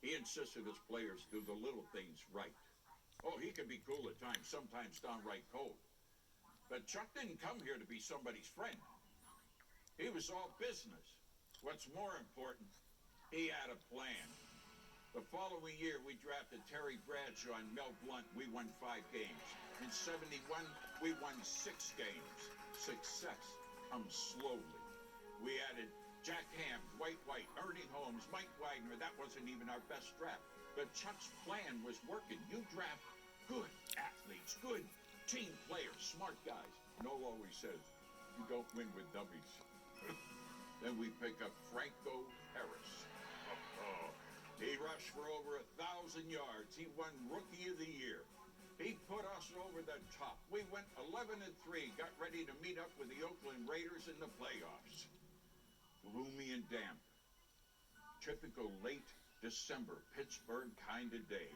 He insisted his players do the little things right. Oh, he could be cool at times, sometimes downright cold. But Chuck didn't come here to be somebody's friend. He was all business. What's more important, he had a plan. The following year, we drafted Terry Bradshaw and Mel Blount. We won 5 games. In '71, we won 6 games. Success comes slowly. We added Jack Ham, Dwight White, Ernie Holmes, Mike Wagner. That wasn't even our best draft. But Chuck's plan was working. You draft good athletes, good team players, smart guys. Noel always says, you don't win with dummies. Then we pick up Franco Harris. He rushed for over 1,000 yards. He won Rookie of the Year. He put us over the top. We went 11-3, got ready to meet up with the Oakland Raiders in the playoffs. Gloomy and damp. Typical late December, Pittsburgh kind of day.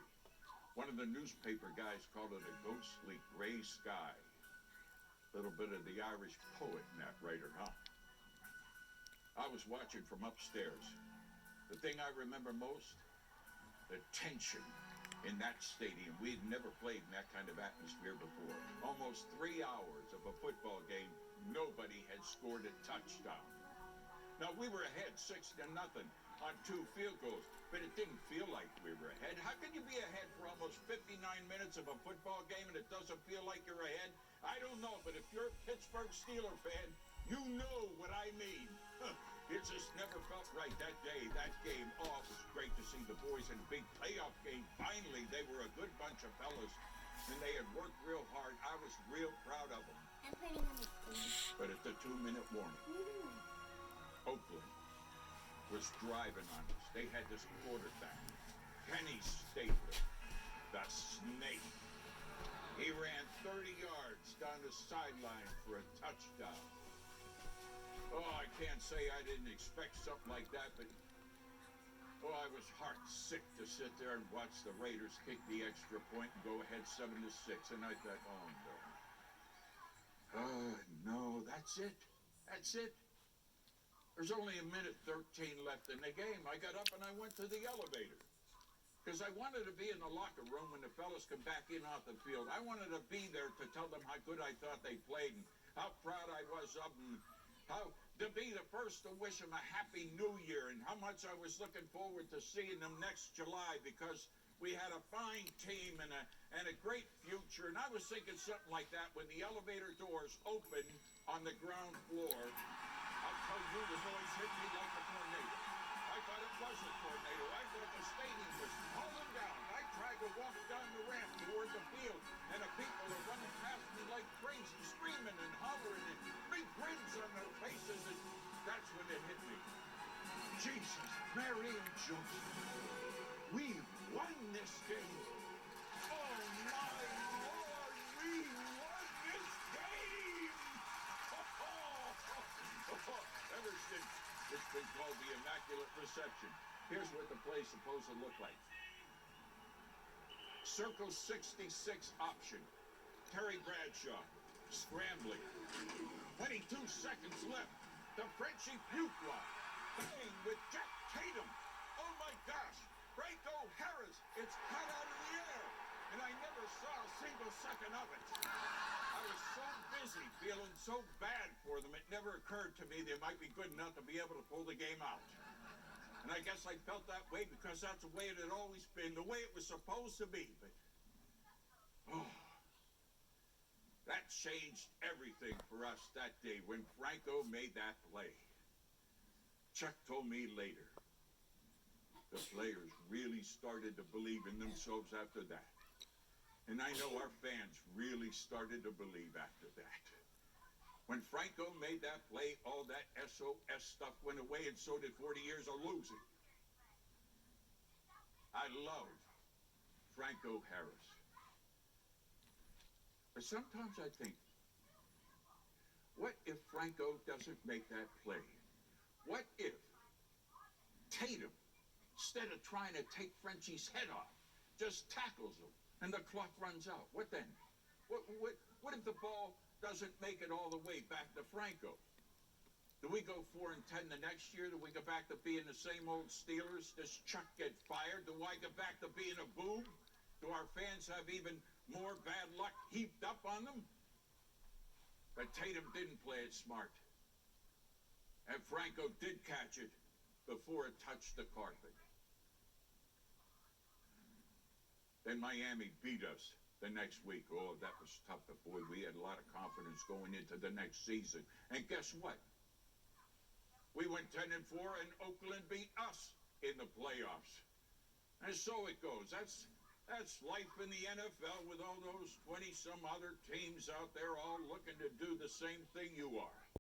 One of the newspaper guys called it a ghostly gray sky. Little bit of the Irish poet in that writer, huh? I was watching from upstairs. The thing I remember most, the tension in that stadium. We'd never played in that kind of atmosphere before. Almost 3 hours of a football game, nobody had scored a touchdown. Now, we were ahead 6-0 on 2 field goals, but it didn't feel like we were ahead. How can you be ahead for almost 59 minutes of a football game and it doesn't feel like you're ahead? I don't know, but if you're a Pittsburgh Steelers fan, you know what I mean. It just never felt right that day, that game. Oh, it was great to see the boys in a big playoff game. Finally, they were a good bunch of fellas, and they had worked real hard. I was real proud of them. I'm putting on the screen. But at the 2-minute warning, Oakland was driving on us. They had this quarterback, Kenny Stabler, the snake. He ran 30 yards down the sideline for a touchdown. Oh, I can't say I didn't expect something like that, but I was heart sick to sit there and watch the Raiders kick the extra point and go ahead 7-6, and I thought, oh no. No, that's it. That's it. There's only a minute 13 left in the game. I got up and I went to the elevator because I wanted to be in the locker room when the fellas come back in off the field. I wanted to be there to tell them how good I thought they played and how proud I was of them. How to be the first to wish them a happy new year and how much I was looking forward to seeing them next July because we had a fine team and a great future. And I was thinking something like that when the elevator doors opened on the ground floor. I'll tell you, the noise hit me like a tornado. I thought it was a tornado. I thought the stadium was falling down. I tried to walk down the ramp toward the field, and the people are running past me like crazy, screaming and hollering, and big grins on their faces, and that's when it hit me. Jesus, Mary, and Joseph, we won this game. Oh, my Lord, we won this game! Ever since it's been called the Immaculate Reception. Here's what the play's supposed to look like. Circle 66 option. Terry Bradshaw scrambling. 22 seconds left. The Frenchie puke walk. Bang with Jack Tatum. Oh my gosh. Franco Harris. It's cut out of the air. And I never saw a single second of it. I was so busy feeling so bad for them, it never occurred to me they might be good enough to be able to pull the game out. And I guess I felt that way because that's the way it had always been, the way it was supposed to be. But, that changed everything for us that day when Franco made that play. Chuck told me later, the players really started to believe in themselves after that. And I know our fans really started to believe after that. When Franco made that play, all that SOS stuff went away, and so did 40 years of losing. I love Franco Harris. But sometimes I think, what if Franco doesn't make that play? What if Tatum, instead of trying to take Frenchie's head off, just tackles him? And the clock runs out. What then? What if the ball doesn't make it all the way back to Franco? Do we go 4-10 the next year? Do we go back to being the same old Steelers? Does Chuck get fired? Do I go back to being a boob? Do our fans have even more bad luck heaped up on them? But Tatum didn't play it smart. And Franco did catch it before it touched the carpet. Then Miami beat us the next week. Oh, that was tough. Boy, we had a lot of confidence going into the next season. And guess what? We went 10-4, and Oakland beat us in the playoffs. And so it goes. That's life in the NFL with all those 20-some other teams out there all looking to do the same thing you are.